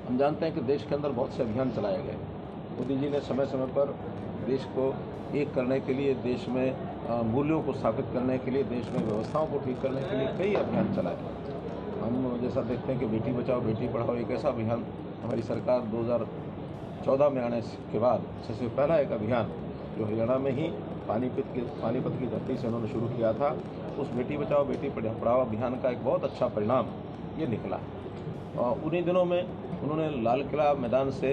हम जानते हैं कि देश के अंदर बहुत से अभियान चलाए गए। मोदी जी ने समय समय पर देश को एक करने के लिए, देश में मूल्यों को स्थापित करने के लिए, देश में व्यवस्थाओं को ठीक करने के लिए कई अभियान चलाए। हम जैसा देखते हैं कि बेटी बचाओ बेटी पढ़ाओ एक ऐसा अभियान हमारी सरकार 2014 में आने के बाद सबसे पहला एक अभियान जो हरियाणा में ही पानीपत की धरती से उन्होंने शुरू किया था, उस बेटी बचाओ बेटी पढ़ाओ अभियान का एक बहुत अच्छा परिणाम ये निकला। उन्हीं दिनों में उन्होंने लाल किला मैदान से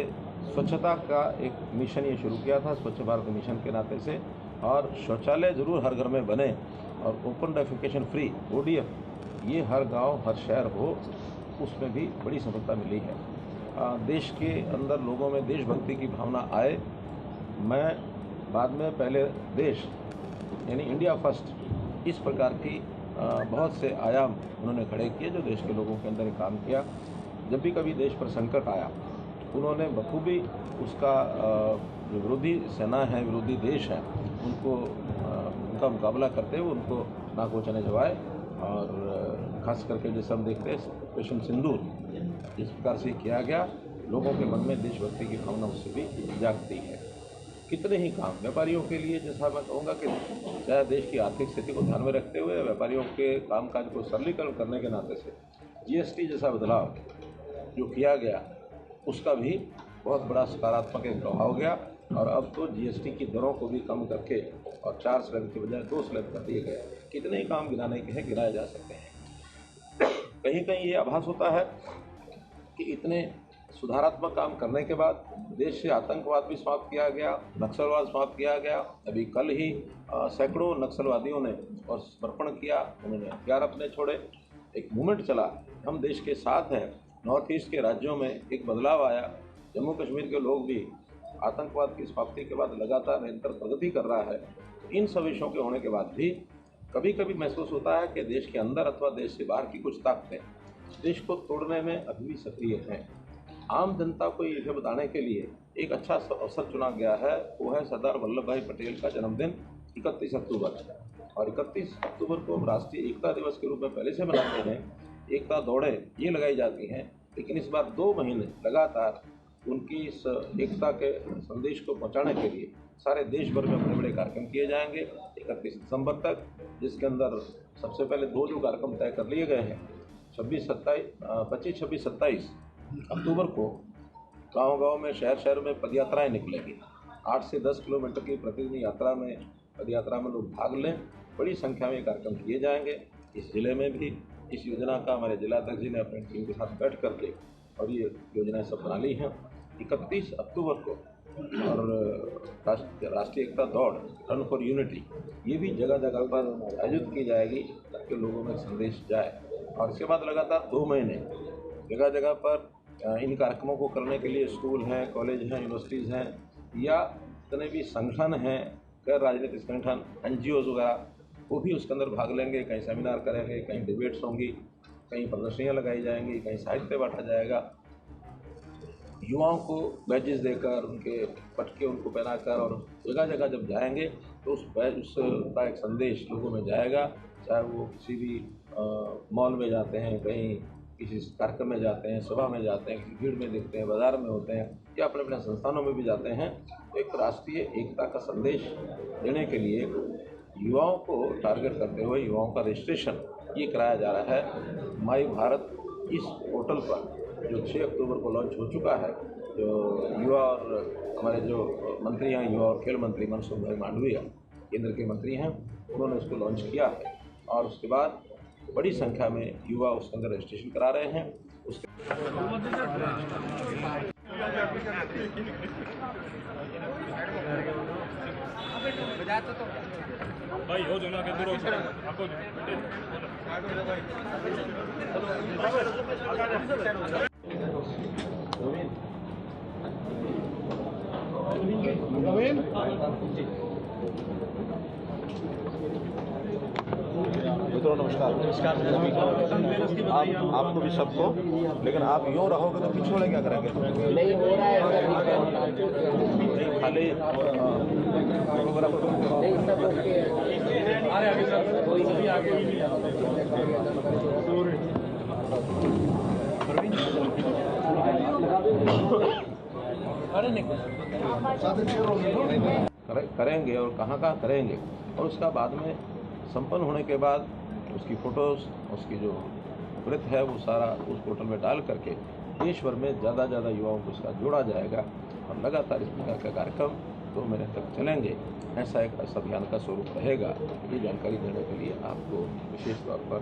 स्वच्छता का एक मिशन ये शुरू किया था, स्वच्छ भारत मिशन के नाते से, और शौचालय ज़रूर हर घर में बने और ओपन डेफिकेशन फ्री ODF ये हर गांव हर शहर हो, उसमें भी बड़ी सफलता मिली है। देश के अंदर लोगों में देशभक्ति की भावना आए। मैं बाद में पहले देश यानी इंडिया फर्स्ट इस प्रकार की बहुत से आयाम उन्होंने खड़े किए जो देश के लोगों के अंदर काम किया। जब भी कभी देश पर संकट आया उन्होंने बखूबी उसका जो विरोधी सेना है, विरोधी देश है, उनका मुकाबला करते हुए उनको नाकोचने जवाए। और ख़ास करके जैसे हम देखते हैं ऑपरेशन सिंदूर जिस प्रकार से किया गया, लोगों के मन में देशभक्ति की भावना उससे भी जागती है। कितने ही काम व्यापारियों के लिए, जैसा मैं कहूँगा कि चाहे देश की आर्थिक स्थिति को ध्यान में रखते हुए व्यापारियों के कामकाज को सरलीकरण करने के नाते से GST जैसा बदलाव जो किया गया उसका भी बहुत बड़ा सकारात्मक एक प्रभाव गया। और अब तो GST की दरों को भी कम करके और 4 स्लैब के बजाय 2 स्लैब कर दिए गए। कितने ही काम गिनाने के हैं, गिनाए जा सकते हैं। कहीं कहीं ये आभास होता है कि इतने सुधारात्मक काम करने के बाद देश से आतंकवाद भी समाप्त किया गया, नक्सलवाद समाप्त किया गया। अभी कल ही सैकड़ों नक्सलवादियों ने और समर्पण किया, उन्होंने हथियार अपने छोड़े। एक मूवमेंट चला, हम देश के साथ हैं। नॉर्थ ईस्ट के राज्यों में एक बदलाव आया। जम्मू कश्मीर के लोग भी आतंकवाद की समाप्ति के बाद लगातार निरंतर प्रगति कर रहा है। इन सब विषयों के होने के बाद भी कभी कभी महसूस होता है कि देश के अंदर अथवा देश से बाहर की कुछ ताकतें देश को तोड़ने में अभी भी सक्रिय हैं। आम जनता को ये बताने के लिए एक अच्छा अवसर चुना गया है, वो है सरदार वल्लभ भाई पटेल का जन्मदिन 31 अक्टूबर। और 31 अक्टूबर को राष्ट्रीय एकता दिवस के रूप में पहले से मनाते हैं। एकता दौड़ें ये लगाई जाती हैं, लेकिन इस बार 2 महीने लगातार उनकी इस एकता के संदेश को पहुंचाने के लिए सारे देश भर में बड़े बड़े कार्यक्रम किए जाएंगे 31 दिसंबर तक, जिसके अंदर सबसे पहले 2 जो कार्यक्रम तय कर लिए गए हैं 25, 27 अक्टूबर को गांव-गांव में, शहर में पदयात्राएं निकलेंगी। 8 से 10 किलोमीटर की प्रतिदिन यात्रा में, पदयात्रा में लोग भाग लें। बड़ी संख्या में कार्यक्रम किए जाएंगे। इस जिले में भी इस योजना का हमारे जिलाध्यक्ष जी ने अपनी टीम के साथ बैठ करके और ये योजनाएं सब बना ली हैं। 31 अक्टूबर को और राष्ट्रीय एकता दौड़ रन फॉर यूनिटी ये भी जगह जगह पर आयोजित की जाएगी ताकि लोगों में संदेश जाए। और इसके बाद लगातार 2 महीने जगह जगह पर इन कार्यक्रमों को करने के लिए स्कूल हैं, कॉलेज हैं, यूनिवर्सिटीज़ हैं या जितने भी संगठन हैं, गैर राजनीतिक संगठन, NGOs वगैरह, वो भी उसके अंदर भाग लेंगे। कहीं सेमिनार करेंगे, कहीं डिबेट्स होंगी, कहीं प्रदर्शनियाँ लगाई जाएंगी, कहीं साहित्य बांटा जाएगा। युवाओं को बैजेस देकर, उनके पटके उनको पहनाकर, और जगह जगह जब जाएंगे तो उसका एक संदेश लोगों में जाएगा। चाहे वो किसी भी मॉल में जाते हैं, कहीं किसी कार्यक्रम में जाते हैं, सभा में जाते हैं, किसी भीड़ में दिखते हैं, बाजार में होते हैं या अपने अपने संस्थानों में भी जाते हैं, तो एक राष्ट्रीय एकता का संदेश देने के लिए युवाओं को टारगेट करते हुए युवाओं का रजिस्ट्रेशन ये कराया जा रहा है। माई भारत इस पोर्टल पर जो 6 अक्टूबर को लॉन्च हो चुका है, जो युवा और हमारे जो मंत्री हैं, युवा और खेल मंत्री मनसुख भाई मांडविया केंद्र के मंत्री हैं, उन्होंने उसको लॉन्च किया है। और उसके बाद बड़ी संख्या में युवा उसके अंदर रजिस्ट्रेशन करा रहे हैं। उसके भाई हो जो ना के दूर हो आपको मित्रों नमस्कार। आपको भी सबको, लेकिन आप यूँ रहोगे तो पिछोड़े क्या करेंगे? नहीं हो रहा है खाली करेंगे और कहाँ करेंगे, और उसका बाद में संपन्न होने के बाद उसकी फ़ोटोज़, उसकी जो वृत्त है वो सारा उस पोर्टल में डाल करके देश भर में ज़्यादा युवाओं को इसका जोड़ा जाएगा और लगातार इस प्रकार का कार्यक्रम 2 महीने तक चलेंगे। ऐसा एक इस अभियान का स्वरूप रहेगा। ये जानकारी देने के लिए आपको विशेष तौर पर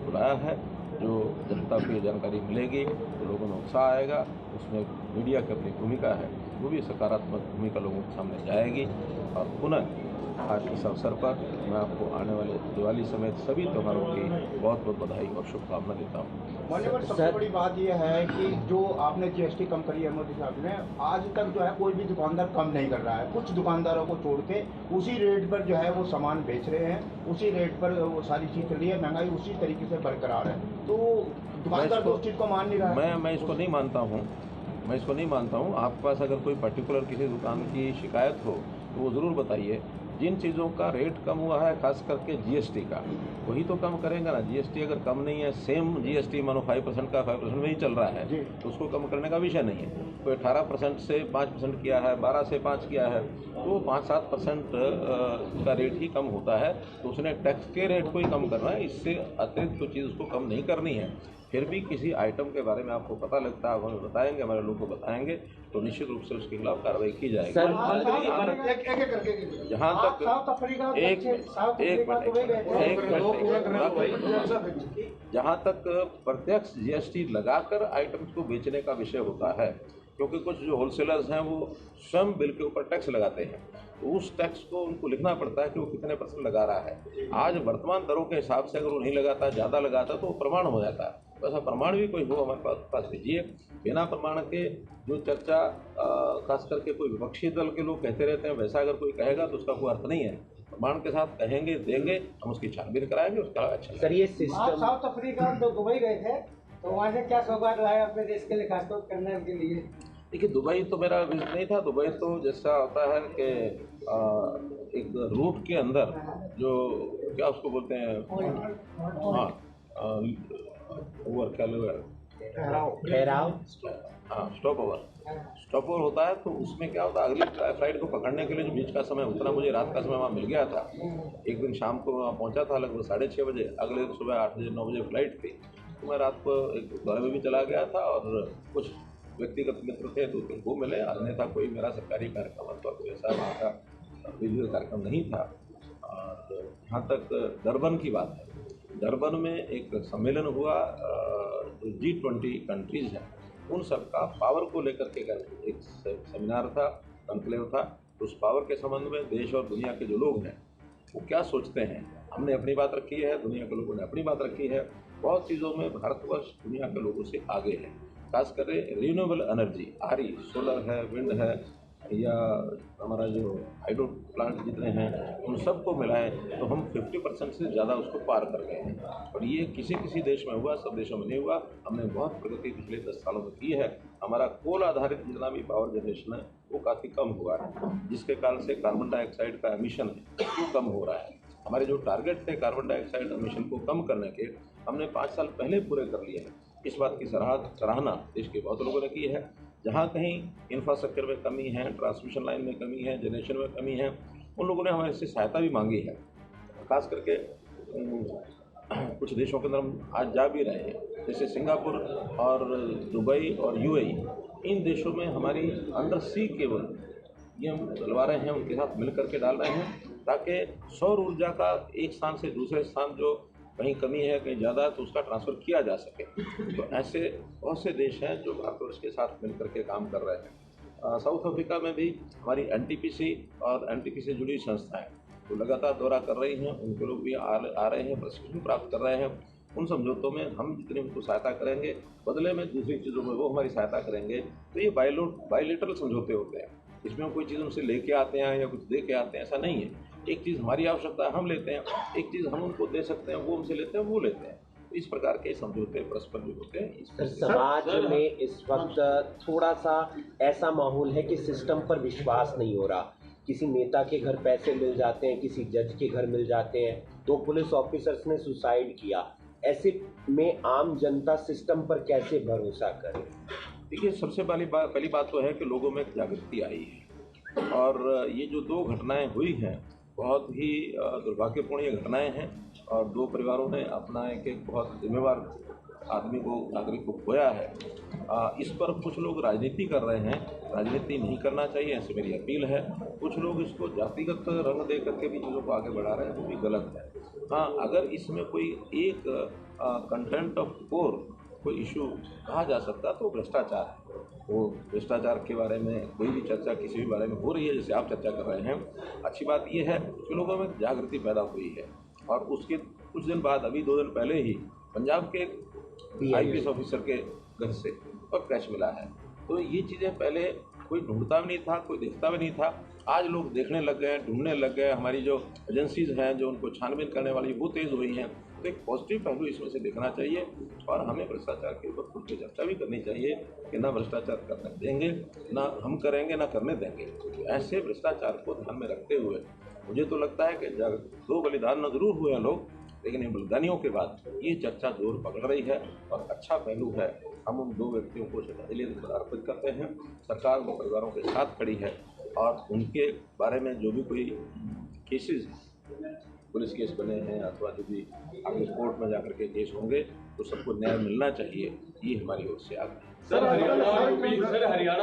बुलाया है। जो जनता को ये जानकारी मिलेगी तो लोगों में उत्साह आएगा, उसमें मीडिया की अपनी भूमिका है, वो भी सकारात्मक भूमिका लोगों के सामने जाएगी। और पुनः आज इस अवसर पर मैं आपको आने वाले दिवाली समेत सभी त्योहारों की बहुत बधाई और शुभकामना देता हूँ। माननीय सबसे बड़ी बात यह है कि जो आपने जीएसटी कम करी है मोदी साहब ने, आज तक जो है कोई भी दुकानदार कम नहीं कर रहा है। कुछ दुकानदारों को छोड़ के उसी रेट पर जो है वो सामान बेच रहे हैं, उसी रेट पर वो सारी चीज़ चल रही है, महंगाई उसी तरीके से बरकरार है। तो दुकानदार तो उस चीज़ को मान नहीं रहा है। मैं इसको नहीं मानता हूँ। आपके पास अगर कोई पर्टिकुलर किसी दुकान की शिकायत हो तो वो ज़रूर बताइए। जिन चीज़ों का रेट कम हुआ है, खास करके जीएसटी का, वही तो कम करेंगे ना। जीएसटी अगर कम नहीं है, सेम जीएसटी मानो 5% का 5% में ही चल रहा है, तो उसको कम करने का विषय नहीं है। कोई 18% से 5% किया है, 12 से 5 किया है, तो 5-7% का रेट ही कम होता है, तो उसने टैक्स के रेट को ही कम करना है। इससे अतिरिक्त कोई चीज़ उसको कम नहीं करनी है। फिर भी किसी आइटम के बारे में आपको पता लगता है, हमें बताएंगे, हमारे लोगों को बताएंगे, तो निश्चित रूप से उसके खिलाफ कार्रवाई की जाएगी। जहाँ तक जहाँ तक प्रत्यक्ष जीएसटी लगाकर आइटम्स को बेचने का विषय होता है, क्योंकि कुछ जो होलसेलर्स हैं वो स्वयं बिल के ऊपर टैक्स लगाते हैं, तो उस टैक्स को उनको लिखना पड़ता है कि वो कितने % लगा रहा है। आज वर्तमान दरों के हिसाब से अगर वो नहीं लगाता, ज़्यादा लगाता, तो वो प्रमाण हो जाता है। तो ऐसा प्रमाण भी कोई हो हमारे पास दीजिए। बिना प्रमाण के जो चर्चा खास करके कोई विपक्षी दल के लोग कहते रहते हैं, वैसा अगर कोई कहेगा तो उसका कोई अर्थ नहीं है। प्रमाण के साथ कहेंगे, देंगे, हम उसकी छानबीन कराएंगे, उसका अच्छा। सर, ये सिस्टम साउथ अफ्रीका तो दुबई गए थे, तो वहाँ से क्या सौगात लाया अपने देश के लिए, खासतौर करने के लिए? देखिए, दुबई तो मेरा विजिट नहीं था। दुबई तो जैसा होता है कि एक रूट के अंदर जो क्या उसको बोलते हैं, हाँ, ओवर क्या ठहराव, हाँ, स्टॉप ओवर होता है। तो उसमें क्या होता है, अगली फ्लाइट को पकड़ने के लिए जो बीच का समय उतना, मुझे रात का समय वहाँ मिल गया था। एक दिन शाम को वहाँ पहुँचा था लगभग 6:30 बजे, अगले दिन सुबह 8 बजे 9 बजे फ्लाइट थी। तो मैं रात को एक दौरे में भी चला गया था और कुछ व्यक्तिगत मित्र थे, 2-3 वो मिले। अन्यथा कोई मेरा सरकारी कार्यक्रम अथवा कोई ऐसा वहाँ का विजुअल कार्यक्रम नहीं था। और जहाँ तक डरबन की बात है, डरबन में एक सम्मेलन हुआ, जो G20 कंट्रीज़ हैं उन सब का पावर को लेकर के एक सेमिनार था, कॉन्क्लेव था। तो उस पावर के संबंध में देश और दुनिया के जो लोग हैं वो क्या सोचते हैं, हमने अपनी बात रखी है, दुनिया के लोगों ने अपनी बात रखी है। बहुत चीज़ों में भारतवर्ष दुनिया के लोगों से आगे है। खासकर रिन्यूएबल एनर्जी, RE, सोलर है, विंड है, या हमारा जो हाइड्रो प्लांट जितने हैं उन सबको मिलाएं तो हम 50% से ज़्यादा उसको पार कर गए हैं। और ये किसी देश में हुआ, सब देशों में नहीं हुआ। हमने बहुत प्रगति पिछले 10 सालों में की है। हमारा कोल आधारित जितना भी पावर जनरेशन है वो काफ़ी कम हुआ है, जिसके कारण से कार्बन डाइऑक्साइड का एमिशन है वो कम हो रहा है। हमारे जो टारगेट थे कार्बन डाइऑक्साइड एमिशन को कम करने के, हमने 5 साल पहले पूरे कर लिए हैं। इस बात की सराहना देश के बहुत लोगों ने की है। जहाँ कहीं इंफ्रास्ट्रक्चर में कमी है, ट्रांसमिशन लाइन में कमी है, जनरेशन में कमी है, उन लोगों ने हमारे से सहायता भी मांगी है। खास करके कुछ देशों के अंदर हम आज जा भी रहे हैं, जैसे सिंगापुर और दुबई और UAE। इन देशों में हमारी अंडर सी केबल ये हम डलवा रहे हैं, उनके साथ मिल करके डाल रहे हैं, ताकि सौर ऊर्जा का एक स्थान से दूसरे स्थान जो कहीं कमी है, कहीं ज़्यादा है, तो उसका ट्रांसफ़र किया जा सके। तो ऐसे बहुत से देश हैं जो भारतवर्ष के साथ मिल करके काम कर रहे हैं। साउथ अफ्रीका में भी हमारी NTPC और NTPC से जुड़ी संस्थाएं तो लगातार दौरा कर रही हैं। उनके लोग भी आ रहे हैं, प्रशिक्षण प्राप्त कर रहे हैं। उन समझौतों में हम जितनी उनको सहायता करेंगे, बदले में दूसरी चीज़ों में वो हमारी सहायता करेंगे। तो ये बायलैटरल समझौते होते हैं। इसमें कोई चीज़ उनसे लेके आते हैं या कुछ दे के आते हैं, ऐसा नहीं है। एक चीज़ हमारी आवश्यकता है, हम लेते हैं, एक चीज़ हम उनको दे सकते हैं, वो हमसे लेते हैं, वो लेते हैं। इस प्रकार के समझौते परस्पर जो होते हैं। सर, समाज में इस वक्त थोड़ा सा ऐसा माहौल है कि सिस्टम पर विश्वास नहीं हो रहा। किसी नेता के घर पैसे मिल जाते हैं, किसी जज के घर मिल जाते हैं, 2 पुलिस ऑफिसर्स ने सुसाइड किया। ऐसे में आम जनता सिस्टम पर कैसे भरोसा करे? देखिए, सबसे पहली बात तो है कि लोगों में जागृति आई है और ये जो दो घटनाएं हुई हैं बहुत ही दुर्भाग्यपूर्ण ये घटनाएं हैं और दो परिवारों ने अपना एक बहुत जिम्मेवार आदमी को, नागरिक को खोया है। इस पर कुछ लोग राजनीति कर रहे हैं, राजनीति नहीं करना चाहिए, ऐसे मेरी अपील है। कुछ लोग इसको जातिगत रंग दे करके भी चीज़ों को आगे बढ़ा रहे हैं, वो भी गलत है। हाँ, अगर इसमें कोई एक कंटेंट ऑफ कोर कोई इशू कहा जा सकता तो भ्रष्टाचार है। वो भ्रष्टाचार के बारे में कोई भी चर्चा किसी भी बारे में हो रही है, जैसे आप चर्चा कर रहे हैं, अच्छी बात ये है कि लोगों में जागृति पैदा हुई है। और उसके कुछ दिन बाद, अभी 2 दिन पहले ही पंजाब के IPS ऑफिसर के घर से और कैश मिला है। तो ये चीज़ें पहले कोई ढूंढता भी नहीं था, कोई देखता भी नहीं था। आज लोग देखने लग गए, ढूंढने लग गए। हमारी जो एजेंसीज हैं जो उनको छानबीन करने वाली, वो तेज़ हुई हैं। तो एक पॉजिटिव पहलू इसमें से देखना चाहिए और हमें भ्रष्टाचार के ऊपर खुल के चर्चा भी करनी चाहिए कि ना भ्रष्टाचार करने देंगे, ना हम करेंगे, ना करने देंगे। ऐसे भ्रष्टाचार को ध्यान में रखते हुए मुझे तो लगता है कि 2 बलिदान जरूर हुए हैं लोग, लेकिन इन बलिदानियों के बाद ये चर्चा जोर पकड़ रही है और अच्छा पहलू है। हम उन 2 व्यक्तियों को श्रद्धांजलि अर्पित करते हैं। सरकार उन परिवारों के साथ खड़ी है और उनके बारे में जो भी कोई केसेस, पुलिस केस बने हैं अथवा जो भी आगे कोर्ट में जाकर के केस होंगे, तो सबको न्याय मिलना चाहिए, ये हमारी ओर से आगे। सर हरियाणा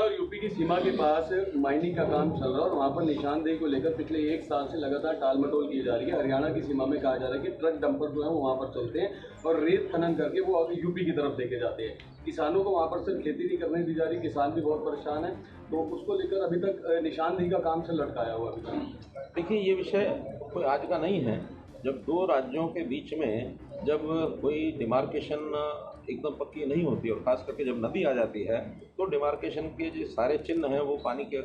और यूपी की सीमा के पास माइनिंग का काम चल रहा है और वहाँ पर निशानदेही को लेकर पिछले 1 साल से लगातार टाल मटोल की जा रही है। हरियाणा की सीमा में कहा जा रहा है कि ट्रक डंपर जो है वो वहाँ पर चलते हैं और रेत खनन करके वो आगे यूपी की तरफ लेके जाते हैं। किसानों को वहाँ पर सिर्फ खेती नहीं करने दी जा रही, किसान भी बहुत परेशान है। तो उसको लेकर अभी तक निशानदेही का काम से लटकाया हुआ अभी तक। देखिए, ये विषय कोई आज का नहीं है। जब 2 राज्यों के बीच में जब कोई डिमार्केशन एकदम पक्की नहीं होती और ख़ास करके जब नदी आ जाती है तो डिमार्केशन के जो सारे चिन्ह हैं वो पानी के